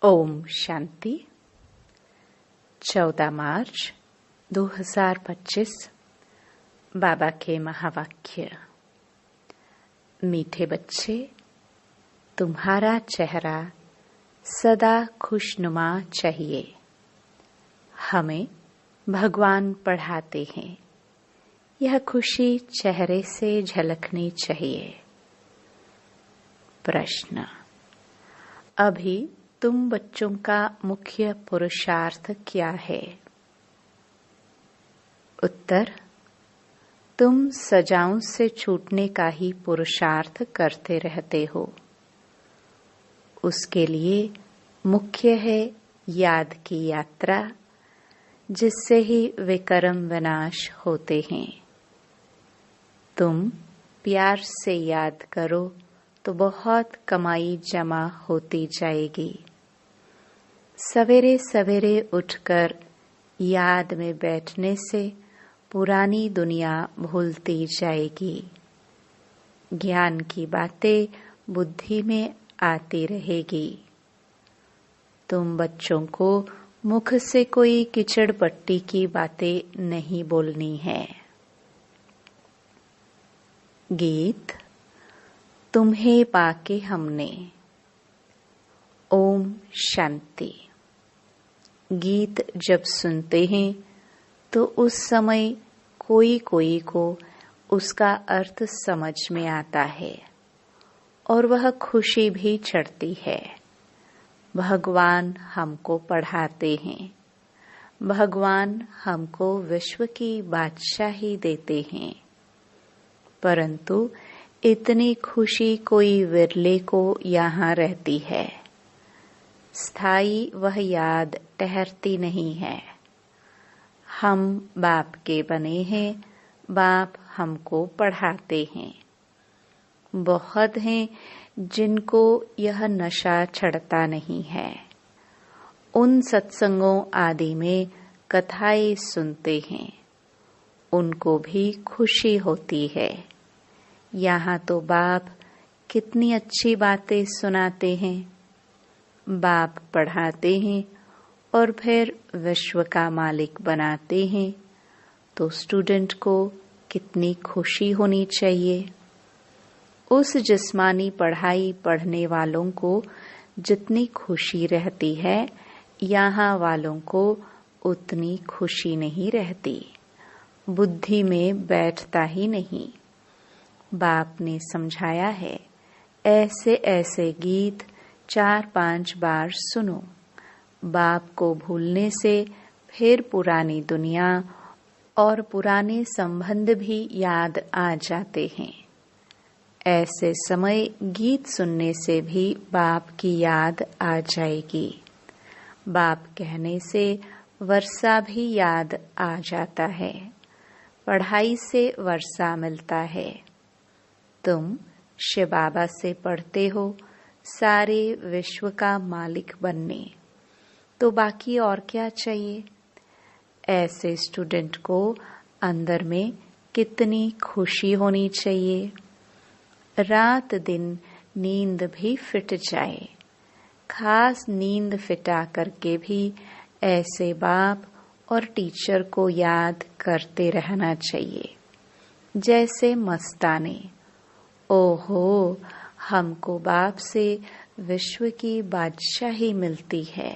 ओम शांति। 14 मार्च 2025 बाबा के महावाक्य। मीठे बच्चे, तुम्हारा चेहरा सदा खुशनुमा चाहिए। हमें भगवान पढ़ाते हैं, यह खुशी चेहरे से झलकनी चाहिए। प्रश्न: अभी तुम बच्चों का मुख्य पुरुषार्थ क्या है? उत्तर: तुम सजाओं से छूटने का ही पुरुषार्थ करते रहते हो। उसके लिए मुख्य है याद की यात्रा, जिससे ही विकर्म विनाश होते हैं। तुम प्यार से याद करो तो बहुत कमाई जमा होती जाएगी। सवेरे सवेरे उठकर याद में बैठने से पुरानी दुनिया भूलती जाएगी। ज्ञान की बातें बुद्धि में आती रहेगी। तुम बच्चों को मुख से कोई कीचड़ पट्टी की बातें नहीं बोलनी है। गीत तुम्हें पाके हमने। ओम शांति। गीत जब सुनते हैं तो उस समय कोई कोई को उसका अर्थ समझ में आता है और वह खुशी भी चढ़ती है। भगवान हमको पढ़ाते हैं, भगवान हमको विश्व की बादशाही देते हैं, परंतु इतनी खुशी कोई विरले को यहाँ रहती है। स्थायी वह याद ठहरती नहीं है। हम बाप के बने हैं, बाप हमको पढ़ाते हैं। बहुत हैं जिनको यह नशा चढ़ता नहीं है। उन सत्संगों आदि में कथाएं सुनते हैं, उनको भी खुशी होती है। यहाँ तो बाप कितनी अच्छी बातें सुनाते हैं। बाप पढ़ाते हैं और फिर विश्व का मालिक बनाते हैं, तो स्टूडेंट को कितनी खुशी होनी चाहिए। उस जिस्मानी पढ़ाई पढ़ने वालों को जितनी खुशी रहती है, यहाँ वालों को उतनी खुशी नहीं रहती, बुद्धि में बैठता ही नहीं। बाप ने समझाया है, ऐसे ऐसे गीत 4-5 बार सुनो। बाप को भूलने से फिर पुरानी दुनिया और पुराने संबंध भी याद आ जाते हैं। ऐसे समय गीत सुनने से भी बाप की याद आ जाएगी। बाप कहने से वर्षा भी याद आ जाता है। पढ़ाई से वर्षा मिलता है। तुम शिव बाबा से पढ़ते हो सारे विश्व का मालिक बनने, तो बाकी और क्या चाहिए। ऐसे स्टूडेंट को अंदर में कितनी खुशी होनी चाहिए। रात दिन नींद भी फिट जाए, खास नींद फिटा करके भी ऐसे बाप और टीचर को याद करते रहना चाहिए। जैसे मस्ताने, ओहो हमको बाप से विश्व की बादशाही मिलती है,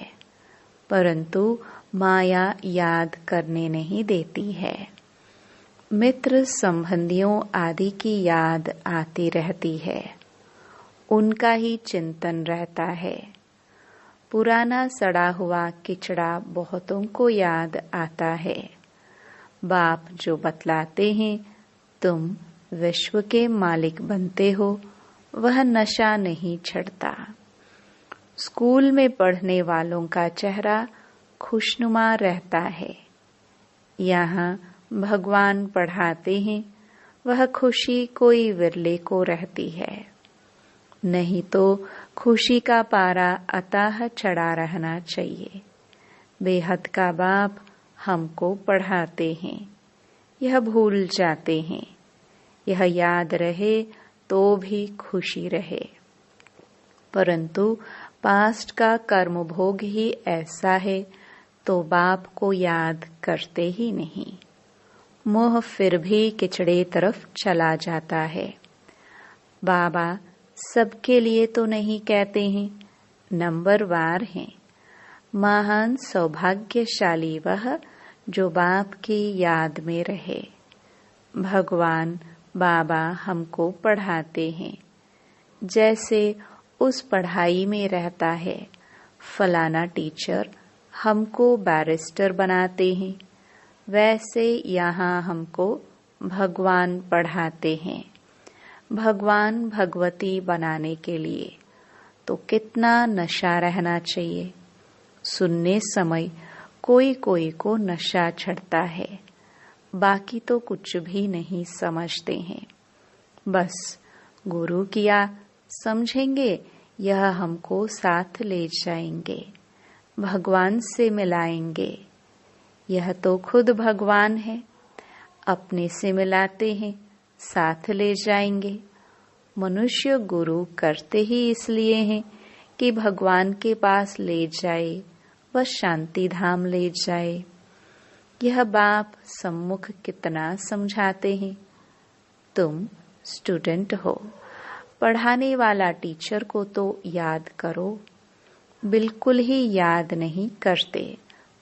परंतु माया याद करने नहीं देती है। मित्र संबंधियों आदि की याद आती रहती है, उनका ही चिंतन रहता है। पुराना सड़ा हुआ किचड़ा बहुतों को याद आता है। बाप जो बतलाते हैं, तुम विश्व के मालिक बनते हो, वह नशा नहीं चढ़ता। स्कूल में पढ़ने वालों का चेहरा खुशनुमा रहता है। यहाँ भगवान पढ़ाते हैं, वह खुशी कोई विरले को रहती है। नहीं तो खुशी का पारा अथाह चढ़ा रहना चाहिए। बेहद का बाप हमको पढ़ाते हैं, यह भूल जाते हैं। यह याद रहे तो भी खुशी रहे। परंतु पास्ट का कर्म भोग ही ऐसा है तो बाप को याद करते ही नहीं। मोह फिर भी किचड़े तरफ चला जाता है। बाबा सबके लिए तो नहीं कहते हैं, नंबरवार हैं। महान सौभाग्यशाली वह जो बाप की याद में रहे। भगवान बाबा हमको पढ़ाते हैं, जैसे उस पढ़ाई में रहता है। फलाना टीचर हमको बैरिस्टर बनाते हैं, वैसे यहाँ हमको भगवान पढ़ाते हैं। भगवान भगवती बनाने के लिए तो कितना नशा रहना चाहिए। सुनने समय कोई कोई को नशा चढ़ता है, बाकी तो कुछ भी नहीं समझते हैं। बस गुरु किया समझेंगे, यह हमको साथ ले जाएंगे, भगवान से मिलाएंगे। यह तो खुद भगवान है, अपने से मिलाते हैं, साथ ले जाएंगे। मनुष्य गुरु करते ही इसलिए हैं कि भगवान के पास ले जाए, वह शांति धाम ले जाए। यह बाप सम्मुख कितना समझाते हैं। तुम स्टूडेंट हो, पढ़ाने वाला टीचर को तो याद करो। बिल्कुल ही याद नहीं करते,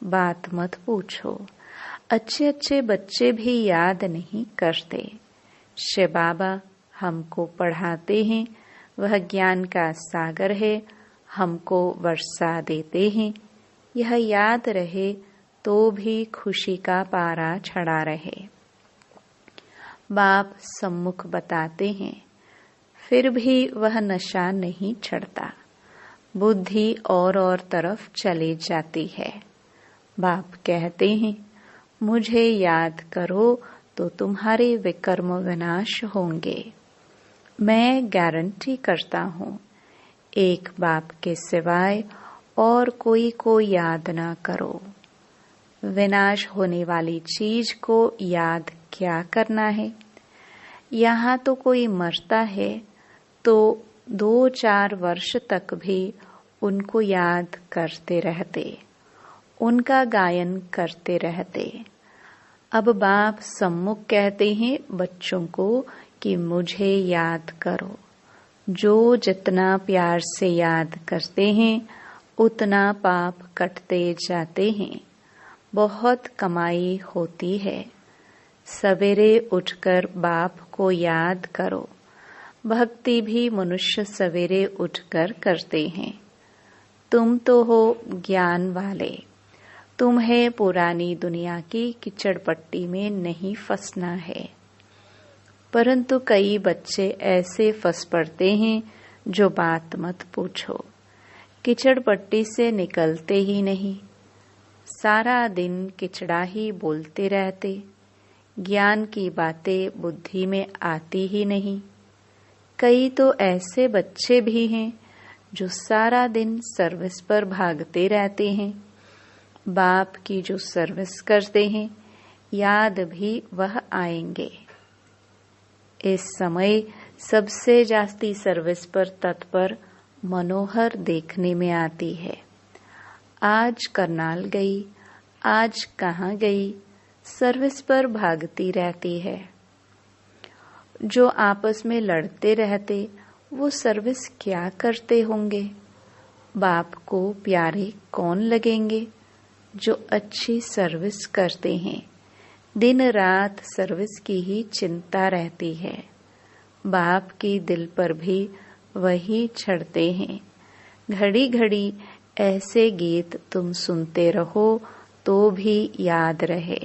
बात मत पूछो। अच्छे अच्छे बच्चे भी याद नहीं करते। शिव बाबा हमको पढ़ाते हैं, वह ज्ञान का सागर है, हमको वर्षा देते हैं। यह याद रहे तो भी खुशी का पारा चढ़ा रहे। बाप सम्मुख बताते हैं, फिर भी वह नशा नहीं चढ़ता। बुद्धि और तरफ चली जाती है। बाप कहते हैं, मुझे याद करो तो तुम्हारे विकर्म विनाश होंगे। मैं गारंटी करता हूँ, एक बाप के सिवाय और कोई को याद ना करो। विनाश होने वाली चीज को याद क्या करना है। यहाँ तो कोई मरता है तो 2-4 वर्ष तक भी उनको याद करते रहते, उनका गायन करते रहते। अब बाप सम्मुख कहते हैं बच्चों को कि मुझे याद करो। जो जितना प्यार से याद करते हैं उतना पाप कटते जाते हैं। बहुत कमाई होती है। सवेरे उठकर बाप को याद करो। भक्ति भी मनुष्य सवेरे उठकर करते हैं। तुम तो हो ज्ञान वाले, तुम्हें पुरानी दुनिया की कीचड़ पट्टी में नहीं फंसना है। परंतु कई बच्चे ऐसे फंस पड़ते हैं जो बात मत पूछो। कीचड़ पट्टी से निकलते ही नहीं, सारा दिन किचड़ा ही बोलते रहते। ज्ञान की बातें बुद्धि में आती ही नहीं। कई तो ऐसे बच्चे भी हैं जो सारा दिन सर्विस पर भागते रहते हैं। बाप की जो सर्विस करते हैं, याद भी वह आएंगे। इस समय सबसे जास्ती सर्विस पर तत्पर मनोहर देखने में आती है। आज करनाल गई, आज कहाँ गई, सर्विस पर भागती रहती है। जो आपस में लड़ते रहते वो सर्विस क्या करते होंगे। बाप को प्यारे कौन लगेंगे जो अच्छी सर्विस करते हैं। दिन रात सर्विस की ही चिंता रहती है। बाप की दिल पर भी वही चढ़ते हैं। घड़ी घड़ी ऐसे गीत तुम सुनते रहो तो भी याद रहे,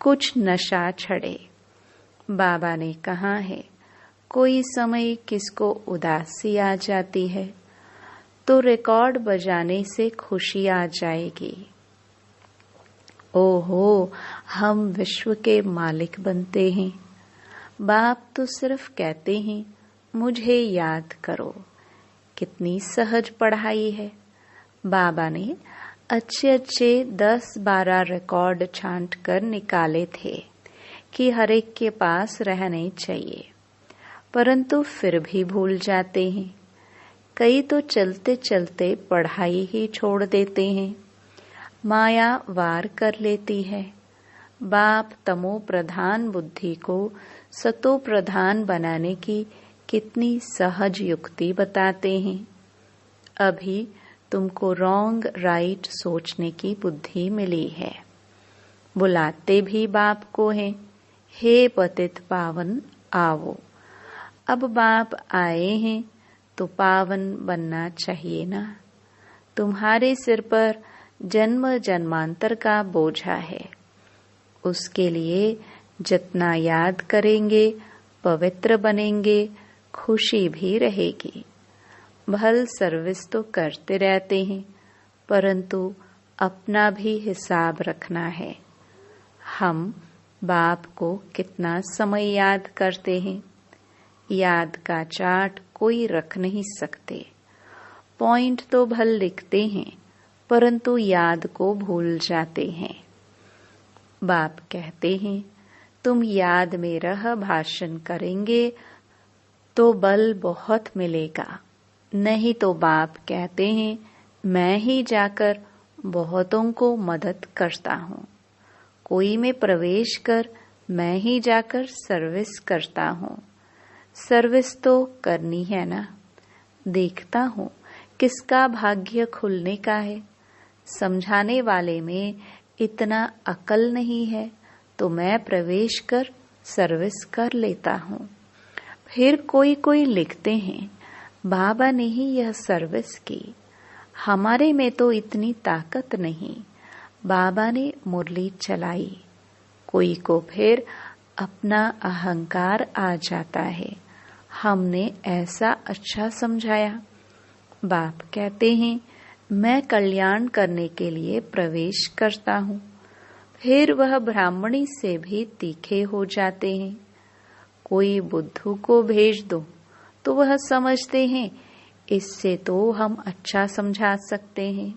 कुछ नशा छड़े। बाबा ने कहा है, कोई समय किसको उदासी आ जाती है तो रिकॉर्ड बजाने से खुशी आ जाएगी। ओहो, हम विश्व के मालिक बनते हैं। बाप तो सिर्फ कहते हैं मुझे याद करो। कितनी सहज पढ़ाई है। बाबा ने अच्छे अच्छे 10-12 रिकॉर्ड छांट कर निकाले थे कि हर एक के पास रहने चाहिए, परंतु फिर भी भूल जाते हैं। कई तो चलते चलते पढ़ाई ही छोड़ देते हैं। माया वार कर लेती है। बाप तमो प्रधान बुद्धि को सतो प्रधान बनाने की कितनी सहज युक्ति बताते हैं। अभी तुमको रॉन्ग राइट सोचने की बुद्धि मिली है। बुलाते भी बाप को हैं, हे पतित पावन आओ। अब बाप आए हैं तो पावन बनना चाहिए ना। तुम्हारे सिर पर जन्म जन्मांतर का बोझा है। उसके लिए जितना याद करेंगे पवित्र बनेंगे, खुशी भी रहेगी। भल सर्विस तो करते रहते हैं, परंतु अपना भी हिसाब रखना है। हम बाप को कितना समय याद करते हैं। याद का चार्ट कोई रख नहीं सकते। पॉइंट तो भल लिखते हैं, परंतु याद को भूल जाते हैं। बाप कहते हैं तुम याद में रह भाषण करेंगे तो बल बहुत मिलेगा। नहीं तो बाप कहते हैं मैं ही जाकर बहुतों को मदद करता हूँ। कोई में प्रवेश कर मैं ही जाकर सर्विस करता हूँ। सर्विस तो करनी है ना। देखता हूँ किसका भाग्य खुलने का है। समझाने वाले में इतना अकल नहीं है तो मैं प्रवेश कर सर्विस कर लेता हूँ। फिर कोई कोई लिखते हैं बाबा ने ही यह सर्विस की, हमारे में तो इतनी ताकत नहीं, बाबा ने मुरली चलाई। कोई को फिर अपना अहंकार आ जाता है, हमने ऐसा अच्छा समझाया। बाप कहते हैं मैं कल्याण करने के लिए प्रवेश करता हूँ। फिर वह ब्राह्मणी से भी तीखे हो जाते हैं। कोई बुद्धू को भेज दो तो वह समझते हैं इससे तो हम अच्छा समझा सकते हैं,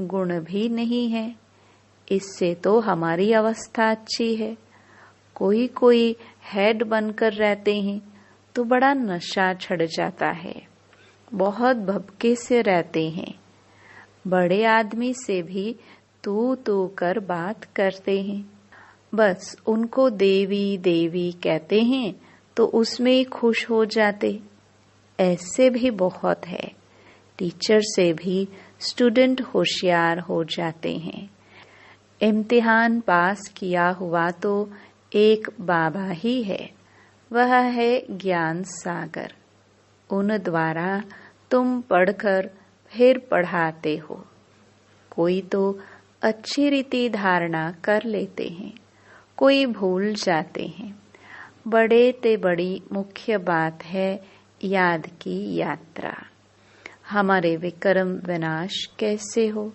गुण भी नहीं है, इससे तो हमारी अवस्था अच्छी है। कोई कोई हेड बनकर रहते हैं तो बड़ा नशा चढ़ जाता है, बहुत भपके से रहते हैं। बड़े आदमी से भी तू कर बात करते हैं। बस उनको देवी देवी कहते हैं तो उसमें ही खुश हो जाते। ऐसे भी बहुत है। टीचर से भी स्टूडेंट होशियार हो जाते हैं। इम्तिहान पास किया हुआ तो एक बाबा ही है, वह है ज्ञान सागर। उन द्वारा तुम पढ़कर फिर पढ़ाते हो। कोई तो अच्छी रीति धारणा कर लेते हैं, कोई भूल जाते हैं। बड़े ते बड़ी मुख्य बात है याद की यात्रा। हमारे विक्रम विनाश कैसे हो।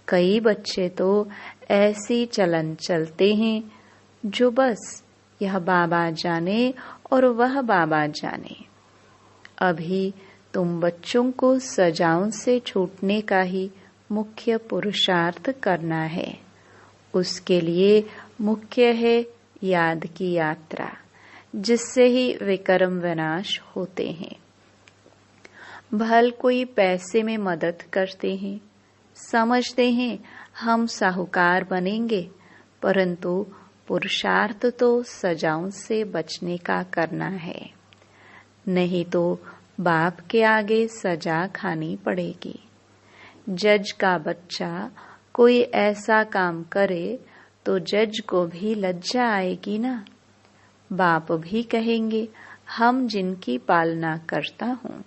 कई बच्चे तो ऐसी चलन चलते हैं जो बस यह बाबा जाने और वह बाबा जाने। अभी तुम बच्चों को सजाओं से छूटने का ही मुख्य पुरुषार्थ करना है। उसके लिए मुख्य है याद की यात्रा, जिससे ही विक्रम विनाश होते हैं। भल कोई पैसे में मदद करते हैं, समझते हैं हम साहूकार बनेंगे, परंतु पुरुषार्थ तो सजाओं से बचने का करना है। नहीं तो बाप के आगे सजा खानी पड़ेगी। जज का बच्चा कोई ऐसा काम करे तो जज को भी लज्जा आएगी ना। बाप भी कहेंगे हम जिनकी पालना करता हूँ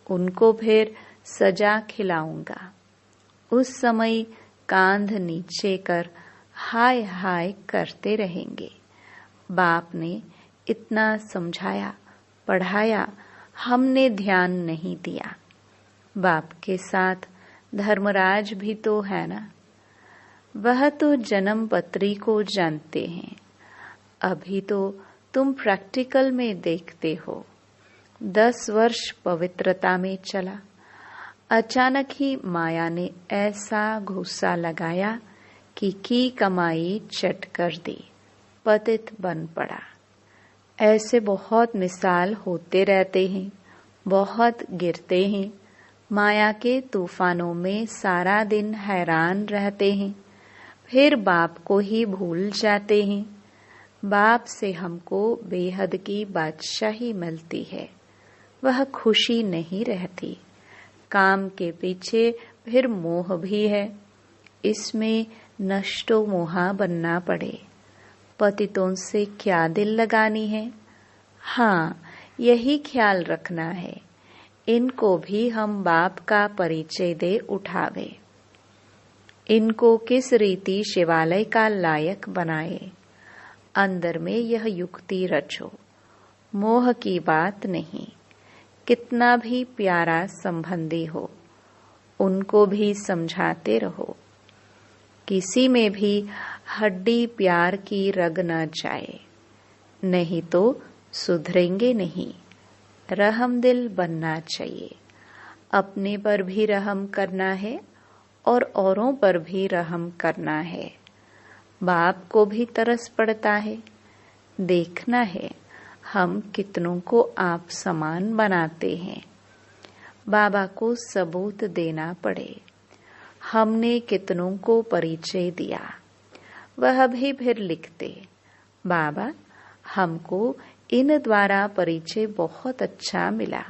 उनको फिर सजा खिलाऊंगा। उस समय कांध नीचे कर हाय हाय करते रहेंगे। बाप ने इतना समझाया पढ़ाया, हमने ध्यान नहीं दिया। बाप के साथ धर्मराज भी तो है ना, वह तो जन्म पत्री को जानते हैं। अभी तो तुम प्रैक्टिकल में देखते हो। 10 वर्ष पवित्रता में चला, अचानक ही माया ने ऐसा घूसा लगाया कि की कमाई चट कर दी, पतित बन पड़ा। ऐसे बहुत मिसाल होते रहते हैं। बहुत गिरते हैं, माया के तूफानों में सारा दिन हैरान रहते हैं, फिर बाप को ही भूल जाते हैं। बाप से हमको बेहद की बादशाही मिलती है, वह खुशी नहीं रहती। काम के पीछे फिर मोह भी है, इसमें नष्टो मोहा बनना पड़े। पतितों से क्या दिल लगानी है? हाँ, यही ख्याल रखना है, इनको भी हम बाप का परिचय दे उठावे। इनको किस रीति शिवालय का लायक बनाए, अंदर में यह युक्ति रचो। मोह की बात नहीं, कितना भी प्यारा संबंधी हो उनको भी समझाते रहो। किसी में भी हड्डी प्यार की रग न जाए, नहीं तो सुधरेंगे नहीं। रहम दिल बनना चाहिए, अपने पर भी रहम करना है और औरों पर भी रहम करना है। बाप को भी तरस पड़ता है, देखना है हम कितनों को आप समान बनाते हैं। बाबा को सबूत देना पड़े, हमने कितनों को परिचय दिया। वह भी फिर लिखते, बाबा हमको इन द्वारा परिचय बहुत अच्छा मिला।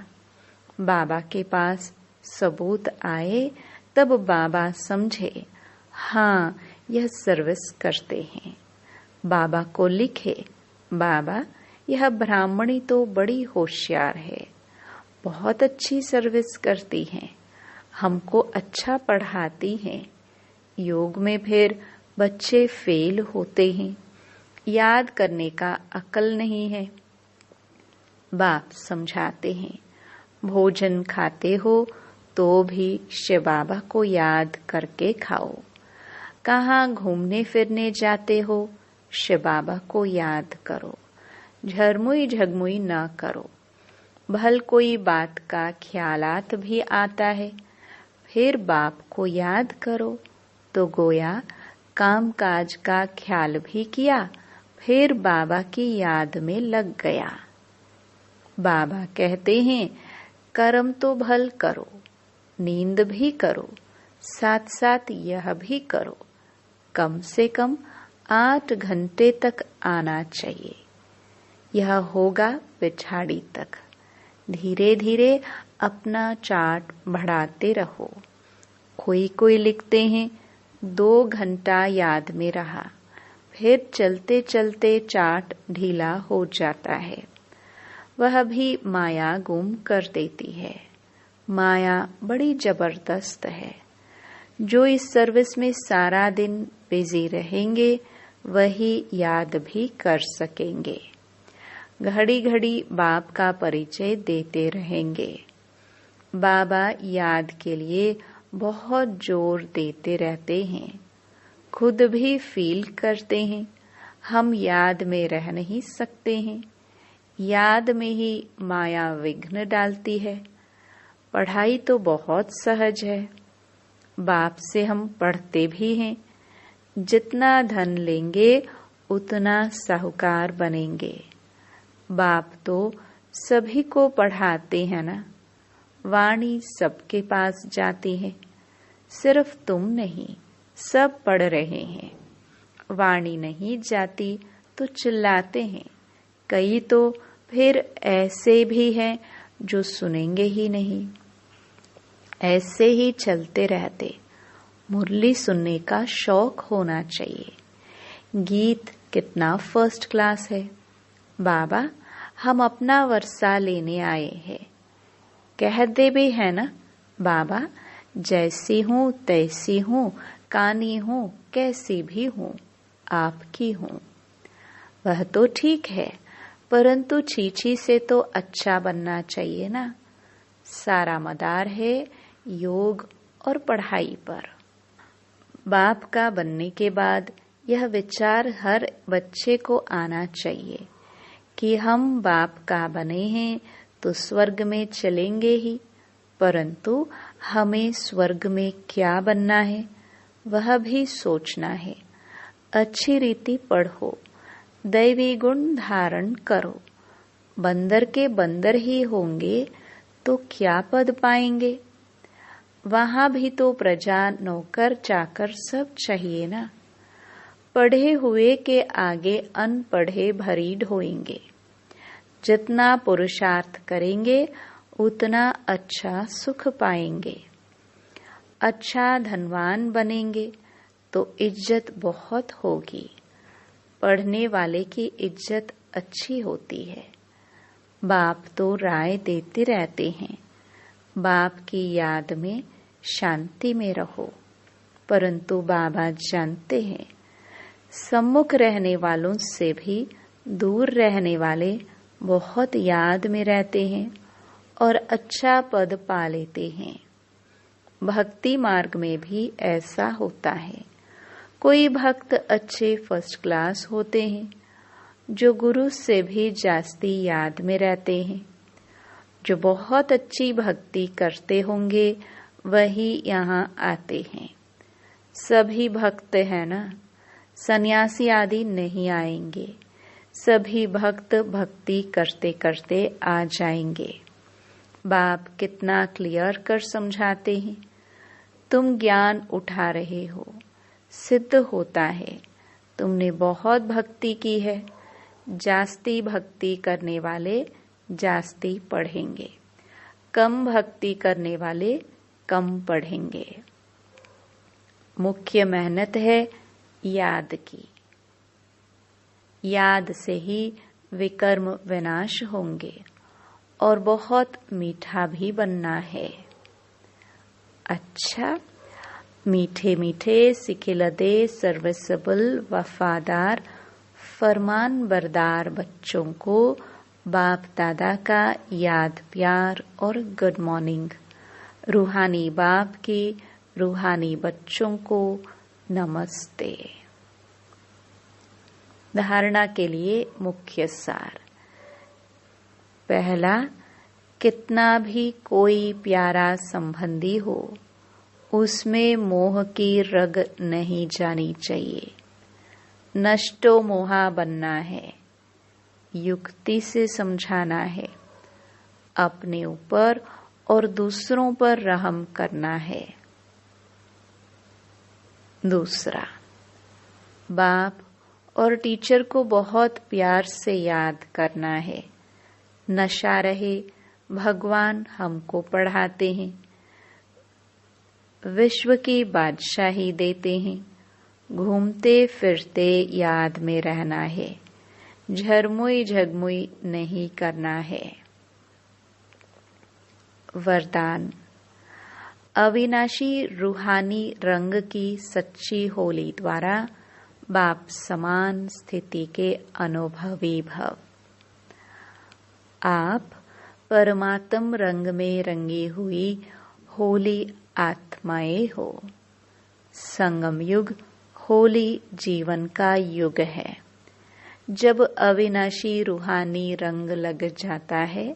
बाबा के पास सबूत आए तब बाबा समझे, हाँ यह सर्विस करते हैं। बाबा को लिखे, बाबा यह ब्राह्मणी तो बड़ी होशियार है, बहुत अच्छी सर्विस करती हैं, हमको अच्छा पढ़ाती हैं। योग में फिर बच्चे फेल होते हैं, याद करने का अकल नहीं है। बाप समझाते हैं, भोजन खाते हो तो भी शिव बाबा को याद करके खाओ। कहाँ घूमने फिरने जाते हो, शिव बाबा को याद करो। झरमुई झगमुई न करो। भल कोई बात का ख्यालात भी आता है, फिर बाप को याद करो तो गोया काम काज का ख्याल भी किया, फिर बाबा की याद में लग गया। बाबा कहते हैं, कर्म तो भल करो, नींद भी करो, साथ साथ यह भी करो। कम से कम 8 घंटे तक आना चाहिए। यह होगा पिछाड़ी तक। धीरे धीरे अपना चार्ट बढ़ाते रहो। कोई लिखते हैं 2 घंटा याद में रहा, फिर चलते चलते चार्ट ढीला हो जाता है। वह भी माया गुम कर देती है। माया बड़ी जबरदस्त है। जो इस सर्विस में सारा दिन बिजी रहेंगे वही याद भी कर सकेंगे। घड़ी घड़ी बाप का परिचय देते रहेंगे। बाबा याद के लिए बहुत जोर देते रहते हैं, खुद भी फील करते हैं हम याद में रह नहीं सकते हैं। याद में ही माया विघ्न डालती है। पढ़ाई तो बहुत सहज है, बाप से हम पढ़ते भी हैं। जितना धन लेंगे उतना साहूकार बनेंगे। बाप तो सभी को पढ़ाते हैं ना, वाणी सबके पास जाती है, सिर्फ तुम नहीं, सब पढ़ रहे हैं। वाणी नहीं जाती तो चिल्लाते हैं। कई तो फिर ऐसे भी हैं जो सुनेंगे ही नहीं, ऐसे ही चलते रहते। मुरली सुनने का शौक होना चाहिए। गीत कितना फर्स्ट क्लास है। बाबा हम अपना वर्षा लेने आए हैं, कह दे भी है ना। बाबा जैसी हूँ तैसी हूँ, कानी हूँ कैसी भी हूँ, आपकी हूँ। वह तो ठीक है, परंतु छीछी से तो अच्छा बनना चाहिए ना। सारा मदार है योग और पढ़ाई पर। बाप का बनने के बाद यह विचार हर बच्चे को आना चाहिए कि हम बाप का बने हैं तो स्वर्ग में चलेंगे ही, परंतु हमें स्वर्ग में क्या बनना है वह भी सोचना है। अच्छी रीति पढ़ो, दैवी गुण धारण करो। बंदर के बंदर ही होंगे तो क्या पद पाएंगे? वहां भी तो प्रजा, नौकर चाकर सब चाहिए ना। पढ़े हुए के आगे अनपढ़े भरी ढोएंगे। जितना पुरुषार्थ करेंगे उतना अच्छा सुख पाएंगे। अच्छा धनवान बनेंगे तो इज्जत बहुत होगी। पढ़ने वाले की इज्जत अच्छी होती है। बाप तो राय देते रहते हैं, बाप की याद में शांति में रहो। परंतु बाबा जानते हैं, सम्मुख रहने वालों से भी दूर रहने वाले बहुत याद में रहते हैं और अच्छा पद पा लेते हैं। भक्ति मार्ग में भी ऐसा होता है। कोई भक्त अच्छे फर्स्ट क्लास होते हैं, जो गुरु से भी जास्ती याद में रहते हैं। जो बहुत अच्छी भक्ति करते होंगे वही यहाँ आते हैं। सभी भक्त है ना, सन्यासी आदि नहीं आएंगे। सभी भक्त भक्ति करते करते आ जाएंगे। बाप कितना क्लियर कर समझाते हैं। तुम ज्ञान उठा रहे हो, सिद्ध होता है तुमने बहुत भक्ति की है। जास्ती भक्ति करने वाले जास्ती पढ़ेंगे, कम भक्ति करने वाले कम पढ़ेंगे। मुख्य मेहनत है याद की। याद से ही विकर्म विनाश होंगे और बहुत मीठा भी बनना है। अच्छा, मीठे मीठे सिखिलदे सर्विसेबल वफादार फरमान बरदार बच्चों को बाप दादा का याद प्यार और गुड मॉर्निंग। रूहानी बाप के रूहानी बच्चों को नमस्ते। धारणा के लिए मुख्य सार। पहला, कितना भी कोई प्यारा संबंधी हो, उसमें मोह की रग नहीं जानी चाहिए। नष्टो मोहा बनना है, युक्ति से समझाना है। अपने ऊपर और दूसरों पर रहम करना है। दूसरा, बाप और टीचर को बहुत प्यार से याद करना है। नशा रहे, भगवान हमको पढ़ाते हैं, विश्व की बादशाही देते हैं। घूमते फिरते याद में रहना है, झरमुई झगमुई नहीं करना है। वरदान। अविनाशी रूहानी रंग की सच्ची होली द्वारा बाप समान स्थिति के अनुभवी भव। आप परमात्म रंग में रंगी हुई होली आत्माएं हो। संगम युग होली जीवन का युग है। जब अविनाशी रूहानी रंग लग जाता है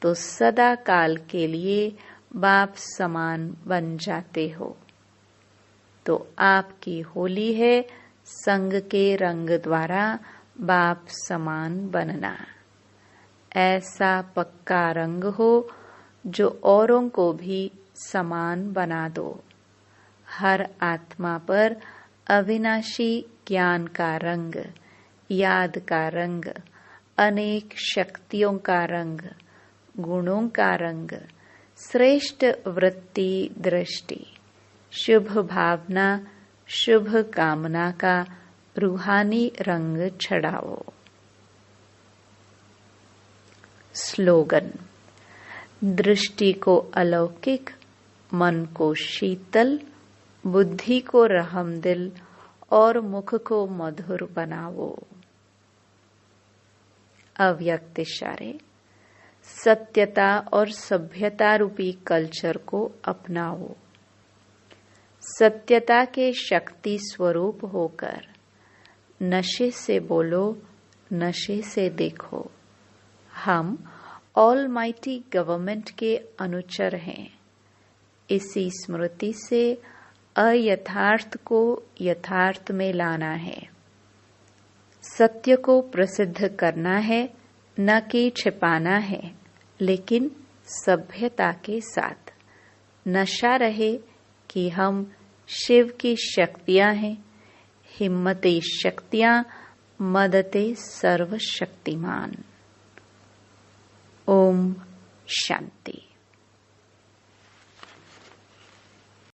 तो सदा काल के लिए बाप समान बन जाते हो। तो आपकी होली है संग के रंग द्वारा बाप समान बनना। ऐसा पक्का रंग हो जो औरों को भी समान बना दो। हर आत्मा पर अविनाशी ज्ञान का रंग, याद का रंग, अनेक शक्तियों का रंग, गुणों का रंग, श्रेष्ठ वृत्ति दृष्टि, शुभ भावना, शुभ कामना का रूहानी रंग छड़ाओ। स्लोगन। दृष्टि को अलौकिक, मन को शीतल, बुद्धि को रहमदिल और मुख को मधुर बनाओ। अव्यक्त इशारे। सत्यता और सभ्यता रूपी कल्चर को अपनाओ। सत्यता के शक्ति स्वरूप होकर नशे से बोलो, नशे से देखो। हम ऑलमाइटी गवर्नमेंट के अनुचर हैं। इसी स्मृति से अयथार्थ को यथार्थ में लाना है। सत्य को प्रसिद्ध करना है, न कि छिपाना है, लेकिन सभ्यता के साथ। नशा रहे कि हम शिव की शक्तियां हैं, हिम्मते शक्तियां, मदते सर्वशक्तिमान। ओम शांति।